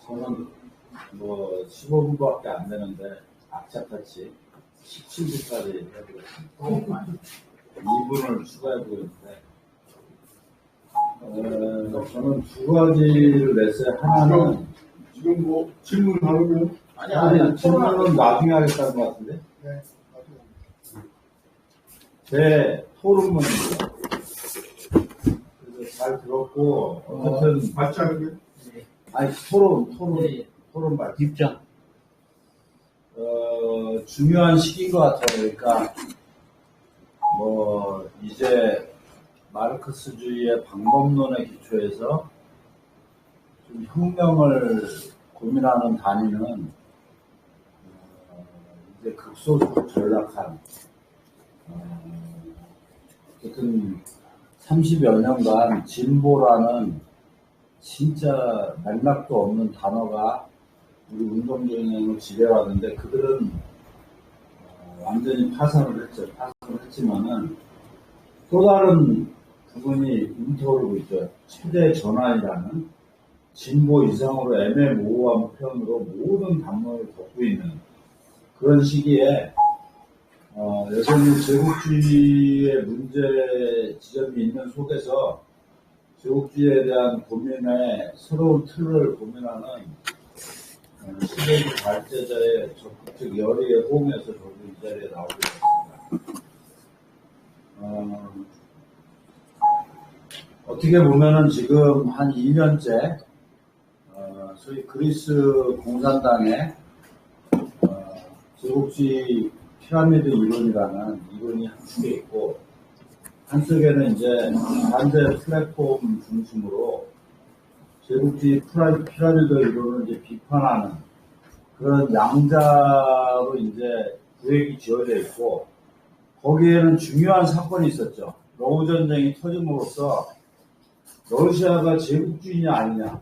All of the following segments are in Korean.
저는 뭐 15분밖에 안 되는데 악착같이 17분까지 해보겠습니다. 2분을 추가해보고 있는데 저는 두 가지를 냈어요. 하나는 지금 뭐 질문하면 아니 질문은 나중에 하겠다는 것 같은데 네. 제 토론문입니다. 그래서 잘 들었고 어쨌든 맞지 않은데? 아니 토론 말 입장. 중요한 시기인 것 같아요. 그러니까 뭐 이제 마르크스주의의 방법론에 기초해서 좀 혁명을 고민하는 단위는 이제 극소수로 전락한 어쨌든 30여 년간 진보라는 진짜 맥락도 없는 단어가 우리 운동경영을 지배하는데 그들은 완전히 파산을 했죠. 파산을 했지만은 또 다른 부분이 움켜오르고 있죠. 최대 전환이라는 진보 이상으로 애매모호한 표현으로 모든 담론을 덮고 있는 그런 시기에 여전히 제국주의의 문제 지점이 있는 속에서 제국주의에 대한 고민의 새로운 틀을 고민하는 시대의 발제자의 적극적 열의에 호응해서 저도 이 자리에 나오게 됐습니다. 어떻게 보면은 지금 한 2년째 소위 그리스 공산당의 제국주의 피라미드 이론이라는 이론이 한쪽에 있고 한쪽에는 이제 반대 플랫폼 중심으로 제국주의 피라미드 이론을 이제 비판하는 그런 양자로 이제 구획이 지어져 있고 거기에는 중요한 사건이 있었죠. 러우 전쟁이 터짐으로써 러시아가 제국주의냐 아니냐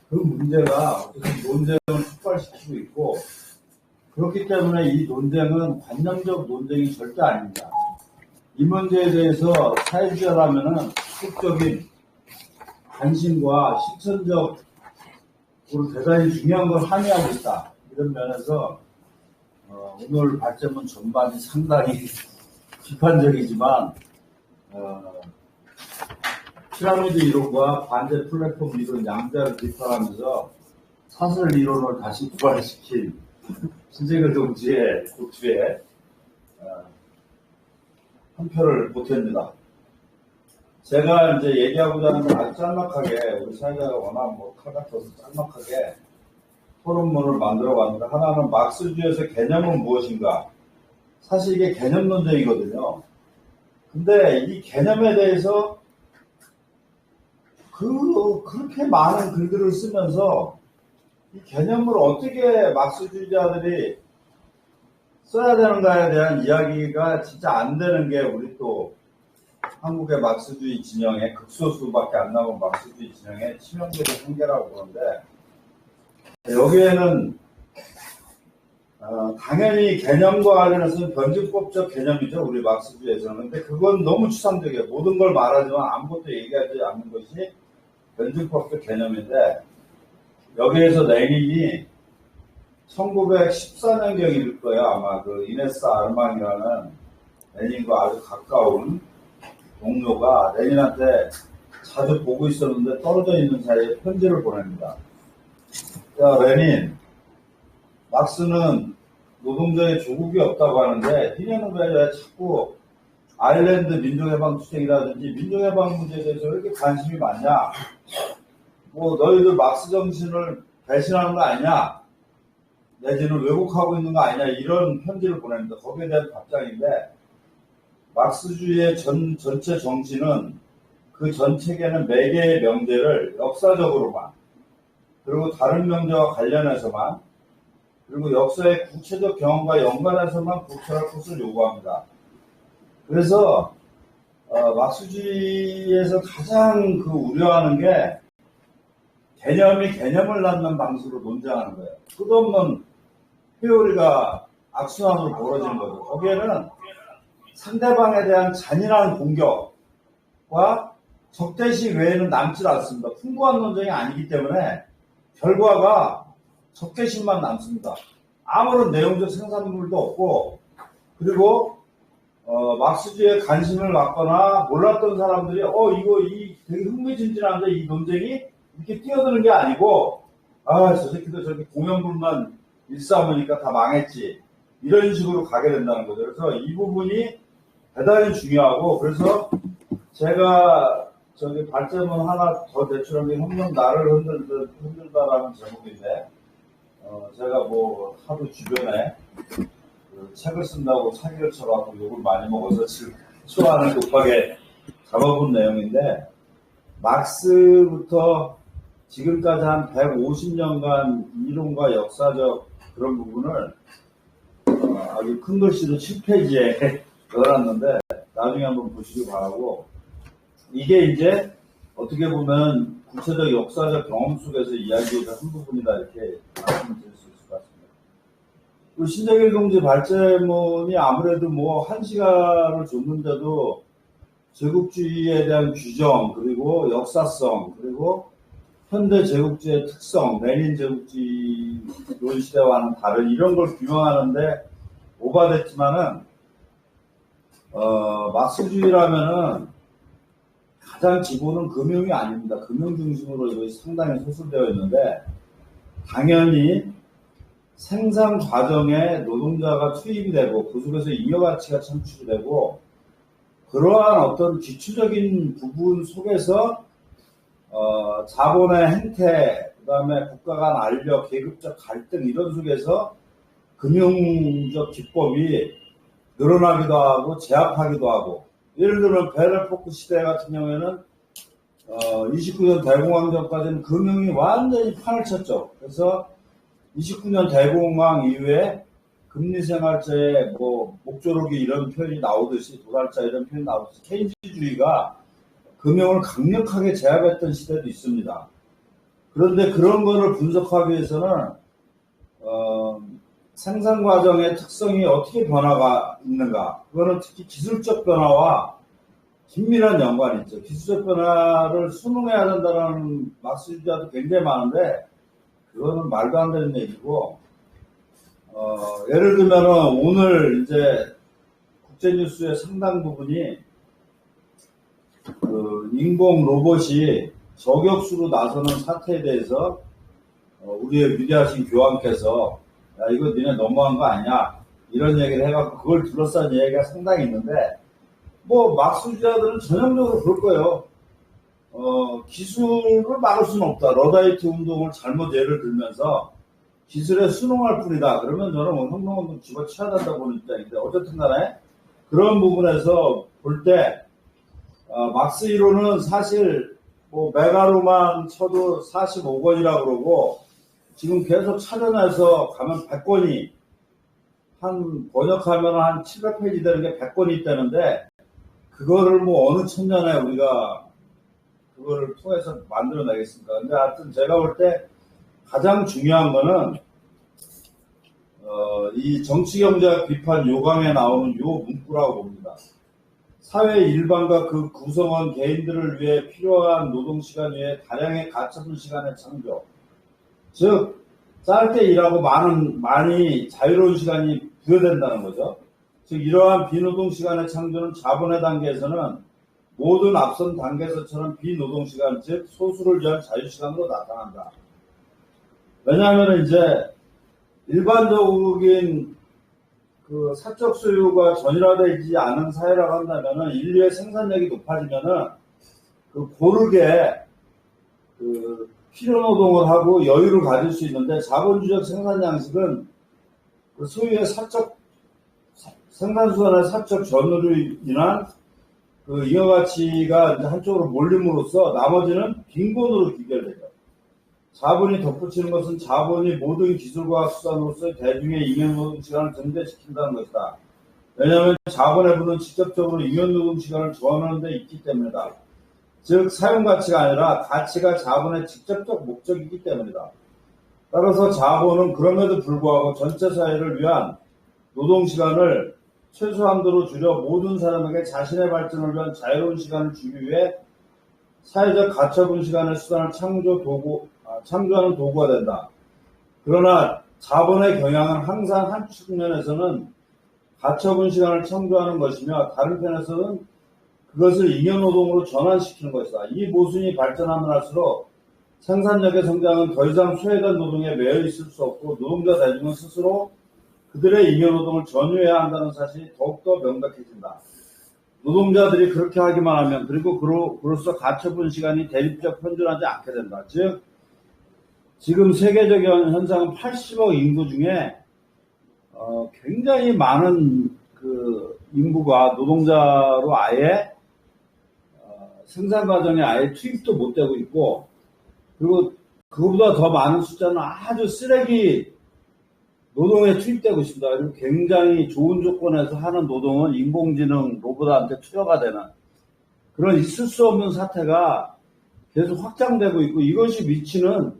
그 문제가 어쨌든 논쟁을 촉발시키고 있고 그렇기 때문에 이 논쟁은 관념적 논쟁이 절대 아닙니다. 이 문제에 대해서 사회주의라면은 적극적인 관심과 실천적으로 대단히 중요한 걸 함의하고 있다. 이런 면에서 오늘 발제문 전반이 상당히 비판적이지만 피라미드 이론과 반대 플랫폼 이론 양자를 비판하면서 사설 이론을 다시 부활시킨 신재근 동지의 고투에 한 표를 보탭니다. 제가 이제 얘기하고자 하는 건 아주 짤막하게 우리 사회자가 워낙 뭐 칼 같아서 짤막하게 토론문을 만들어 봤는데 하나는 막스주의에서 개념은 무엇인가? 사실 이게 개념 논쟁이거든요. 근데 이 개념에 대해서 그렇게 많은 글들을 쓰면서 이 개념을 어떻게 막스주의자들이 써야 되는가에 대한 이야기가 진짜 안 되는 게 우리 또 한국의 막스주의 진영의 극소수밖에 안 남은 막스주의 진영의 치명적인 한계라고 보는데 여기에는 당연히 개념과 관련해서는 변증법적 개념이죠. 우리 막스주의에서는. 근데 그건 너무 추상적이에요. 모든 걸 말하지만 아무것도 얘기하지 않는 것이 변증법적 개념인데 여기에서 레닌이 1914년경일 거예요. 아마 그 이네스 아르망이라는 레닌과 아주 가까운 동료가 레닌한테 자주 보고 있었는데 떨어져 있는 사이에 편지를 보냅니다. 야, 레닌, 막스는 노동자의 조국이 없다고 하는데 니네는 왜 자꾸 아일랜드 민족해방투쟁이라든지 민족해방 문제에 대해서 왜 이렇게 관심이 많냐? 뭐 너희들 막스 정신을 배신하는 거 아니냐? 내지는 왜곡하고 있는 거 아니냐? 이런 편지를 보냅니다. 거기에 대한 답장인데 막스주의의 전체 정신은 그 전 책에는 네 개의 명제를 역사적으로만 그리고 다른 명제와 관련해서만 그리고 역사의 구체적 경험과 연관해서만 구체할 것을 요구합니다. 그래서 막스주의에서 가장 그 우려하는 게 개념이 개념을 낳는 방식으로 논쟁하는 거예요. 끝없는 회오리가 악순환으로 벌어지는 거죠. 거기에는 상대방에 대한 잔인한 공격과 적대시 외에는 남질 않습니다. 풍부한 논쟁이 아니기 때문에 결과가 적대시만 남습니다. 아무런 내용적 생산물도 없고, 그리고 막스주의에 관심을 갖거나 몰랐던 사람들이 되게 흥미진진한데 이 논쟁이 이렇게 뛰어드는 게 아니고, 저 새끼도 저렇게 공연불만 일삼으니까 다 망했지, 이런 식으로 가게 된다는 거죠. 그래서 이 부분이 대단히 중요하고, 그래서 제가 저기 발제문 하나 더 제출한 게 혁명 나를 흔들다라는 제목인데, 제가 뭐 하도 주변에 그 책을 쓴다고 사기를 쳐갖고 욕을 많이 먹어서 지금 초안을 급하게 잡아본 내용인데, 막스부터 지금까지 한 150년간 이론과 역사적 그런 부분을 아주 큰 글씨로 7페이지에 넣어놨는데 나중에 한번 보시기 바라고, 이게 이제 어떻게 보면 구체적 역사적 경험 속에서 이야기의 한 부분이다, 이렇게 말씀을 드릴 수 있을 것 같습니다. 그 신정일 동지 발제문이 아무래도 뭐 1시간을 줬는데도 제국주의에 대한 규정, 그리고 역사성, 그리고 현대 제국주의의 특성, 레닌 제국주의 시대와는 다른 이런 걸 규명하는데 오바됐지만은, 막스주의라면은 가장 기본은 금융이 아닙니다. 금융 중심으로 이것이 상당히 소술되어 있는데, 당연히 생산 과정에 노동자가 투입이 되고 그 속에서 잉여가치가 창출이 되고, 그러한 어떤 기초적인 부분 속에서 자본의 행태, 그 다음에 국가 간 알력, 계급적 갈등, 이런 속에서 금융적 기법이 늘어나기도 하고 제압하기도 하고, 예를 들면 베를포크 시대 같은 경우에는 29년 대공황 전까지는 금융이 완전히 판을 쳤죠. 그래서 29년 대공황 이후에 금리생활제에 뭐 목조르기 이런 표현이 나오듯이, 도달자 이런 표현이 나오듯이 케인즈주의가 금융을 강력하게 제압했던 시대도 있습니다. 그런데 그런 거를 분석하기 위해서는 생산 과정의 특성이 어떻게 변화가 있는가, 그거는 특히 기술적 변화와 긴밀한 연관이 있죠. 기술적 변화를 수능해야 된다는 막스주의자도 굉장히 많은데 그거는 말도 안 되는 얘기고, 예를 들면 오늘 이제 국제뉴스의 상당 부분이 그 인공 로봇이 저격수로 나서는 사태에 대해서 우리의 위대하신 교황께서 야, 이거 니네 너무한 거 아니야, 이런 얘기를 해갖고 그걸 둘러싼 얘기가 상당히 있는데, 뭐 막스주의자들은 전형적으로 그럴 거예요. 기술을 막을 수는 없다. 러다이트 운동을 잘못 예를 들면서 기술에 순응할 뿐이다. 그러면 저는 뭐 혁명운동 집어쳐야 된다고 보는 입장인데, 어쨌든 간에 그런 부분에서 볼 때 막스 이론은 사실 뭐 메가로만 쳐도 45권이라고 그러고, 지금 계속 찾아내서 가면 100권이, 한 번역하면 한 700페이지 되는 게 100권이 있다는데, 그거를 뭐 어느 천년에 우리가 그거를 통해서 만들어내겠습니까? 근데 하여튼 제가 볼 때 가장 중요한 거는 이 정치경제학 비판 요강에 나오는 요 문구라고 봅니다. 사회 일반과 그 구성원 개인들을 위해 필요한 노동시간 외에 다량의 가처분 시간의 창조, 즉 짧게 일하고 많이 자유로운 시간이 부여된다는 거죠. 즉 이러한 비노동 시간의 창조는 자본의 단계에서는 모든 앞선 단계에서처럼 비노동시간, 즉 소수를 위한 자유시간으로 나타난다. 왜냐하면 이제 일반적인 그 사적 소유가 전일화되지 않은 사회라고 한다면은, 인류의 생산력이 높아지면은 그 고르게 그 필요 노동을 하고 여유를 가질 수 있는데, 자본주의적 생산 양식은 그 소유의 사적 생산수단의 사적 전으로 인한 그 잉여가치가 이제 한쪽으로 몰림으로써 나머지는 빈곤으로 귀결되죠. 자본이 덧붙이는 것은 자본이 모든 기술과 수단으로서 대중의 임용노동 시간을 증대시킨다는 것이다. 왜냐하면 자본의 부는 직접적으로 임용노동 시간을 정하는 데 있기 때문이다. 즉 사용가치가 아니라 가치가 자본의 직접적 목적이기 때문이다. 따라서 자본은 그럼에도 불구하고 전체 사회를 위한 노동시간을 최소한도로 줄여 모든 사람에게 자신의 발전을 위한 자유로운 시간을 주기 위해 사회적 가처분 시간의 수단을 창조하는 도구가 된다. 그러나 자본의 경향은 항상 한 측면에서는 가처분 시간을 창조하는 것이며 다른 편에서는 그것을 잉여노동으로 전환시키는 것이다. 이 모순이 발전하면 할수록 생산력의 성장은 더 이상 소외된 노동에 매여 있을 수 없고 노동자 대중은 스스로 그들의 잉여노동을 전유해야 한다는 사실이 더욱더 명백해진다. 노동자들이 그렇게 하기만 하면 그리고 그로써 가처분 시간이 대립적 편준하지 않게 된다. 즉 지금 세계적인 현상은 80억 인구 중에 굉장히 많은 그 인구가 노동자로 아예 생산 과정에 아예 투입도 못 되고 있고, 그리고 그보다 더 많은 숫자는 아주 쓰레기 노동에 투입되고 있습니다. 그리고 굉장히 좋은 조건에서 하는 노동은 인공지능 로봇한테 투여가 되는 그런 있을 수 없는 사태가 계속 확장되고 있고, 이것이 미치는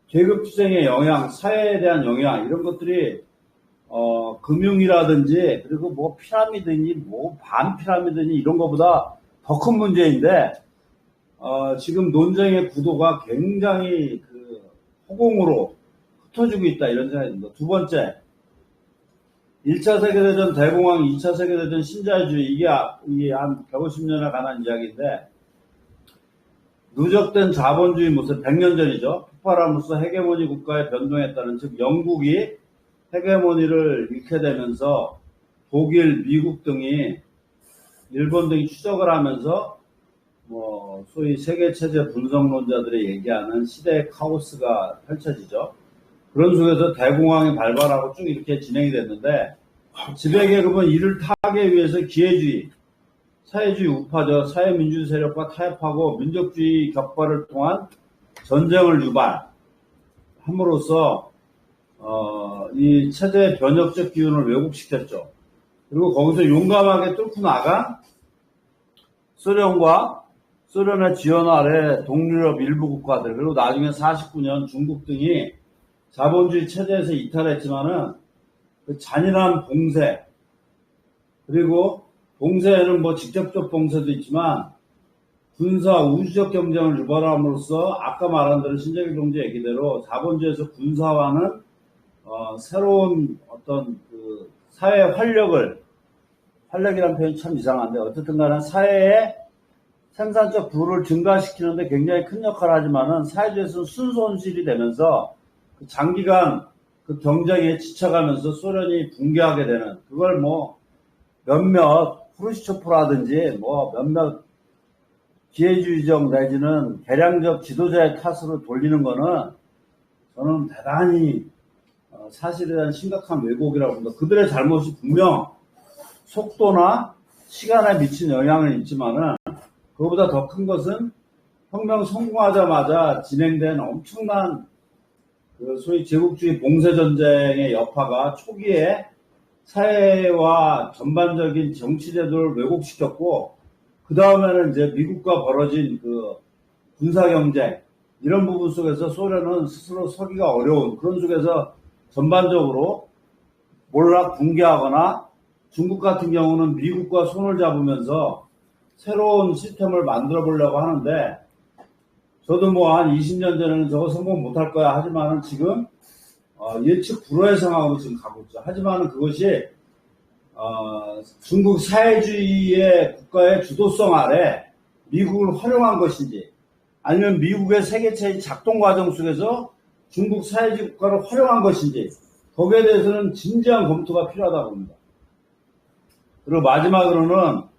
계급투쟁의 영향, 사회에 대한 영향, 이런 것들이 금융이라든지 그리고 뭐 피라미드니 뭐 반피라미드니 이런 것보다 더 큰 문제인데, 지금 논쟁의 구도가 굉장히 그 허공으로 흩어지고 있다, 이런 생각입니다. 두 번째, 1차 세계대전 대공황, 2차 세계대전 신자유주의, 이게 한 150년에 관한 이야기인데, 누적된 자본주의 모습, 100년 전이죠. 폭발함으로써 헤게모니 국가에 변동했다는, 즉 영국이 헤게모니를 잃게 되면서 독일, 미국 등이, 일본 등이 추적을 하면서 뭐 소위 세계체제 분석론자들이 얘기하는 시대의 카오스가 펼쳐지죠. 그런 속에서 대공황이 발발하고 쭉 이렇게 진행이 됐는데, 지배계급은 이를 타하기 위해서 기회주의, 사회주의 우파죠. 사회민주주의 세력과 타협하고 민족주의 격발을 통한 전쟁을 유발함으로써 이 체제의 변혁적 기운을 왜곡시켰죠. 그리고 거기서 용감하게 뚫고 나간 소련의 지원 아래 동유럽 일부 국가들, 그리고 나중에 49년 중국 등이 자본주의 체제에서 이탈했지만은 그 잔인한 봉쇄, 그리고 봉쇄에는 뭐 직접적 봉쇄도 있지만 군사 우주적 경쟁을 유발함으로써 아까 말한 대로 신재기 동지 얘기대로 자본주의에서 군사화는 새로운 어떤 그 사회 활력이라는 표현이 참 이상한데, 어쨌든 간에 사회의 생산적 부를 증가시키는데 굉장히 큰 역할을 하지만은 사회주의에서는 순손실이 되면서 그 장기간 그 경쟁에 지쳐가면서 소련이 붕괴하게 되는, 그걸 뭐 몇몇 프루시초프라든지 뭐 몇몇 기회주의적 내지는 개량적 지도자의 탓으로 돌리는 거는 저는 대단히 사실에 대한 심각한 왜곡이라고 봅니다. 그들의 잘못이 분명 속도나 시간에 미친 영향은 있지만은 그거보다 더 큰 것은 혁명 성공하자마자 진행된 엄청난 그 소위 제국주의 봉쇄전쟁의 여파가 초기에 사회와 전반적인 정치제도를 왜곡시켰고, 그 다음에는 이제 미국과 벌어진 그 군사경쟁, 이런 부분 속에서 소련은 스스로 서기가 어려운 그런 속에서 전반적으로 몰락 붕괴하거나, 중국 같은 경우는 미국과 손을 잡으면서 새로운 시스템을 만들어 보려고 하는데, 저도 뭐 한 20년 전에는 저거 성공 못할 거야 하지만은 지금 예측 불허의 상황으로 지금 가고 있죠. 하지만은 그것이 중국 사회주의의 국가의 주도성 아래 미국을 활용한 것인지, 아니면 미국의 세계체의 작동 과정 속에서 중국 사회주의 국가를 활용한 것인지, 거기에 대해서는 진지한 검토가 필요하다고 봅니다. 그리고 마지막으로는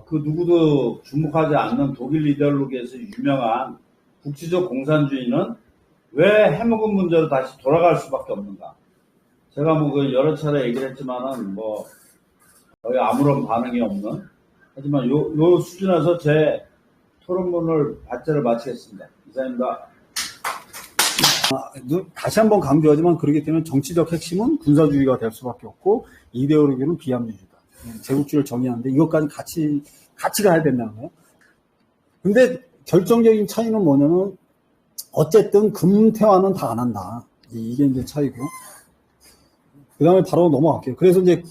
그 누구도 주목하지 않는 독일 이데올로기에서 유명한 국지적 공산주의는 왜 해먹은 문제로 다시 돌아갈 수밖에 없는가. 제가 뭐 그 여러 차례 얘기를 했지만은 뭐 거의 아무런 반응이 없는, 하지만 요 수준에서 제 토론문을 발제를 마치겠습니다. 이상입니다. 다시 한번 강조하지만 그렇기 때문에 정치적 핵심은 군사주의가 될 수밖에 없고 이데올로기는 비합리주의다. 제국주의를 정의하는데 이것까지 같이 가야 된다는 거예요. 근데 결정적인 차이는 뭐냐면 어쨌든 금태화는 다 안 한다. 이게 이제 차이고. 그 다음에 바로 넘어갈게요. 그래서 이제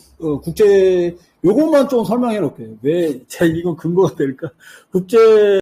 요것만 좀 설명해 놓을게요. 왜 이건 근거가 될까? 국제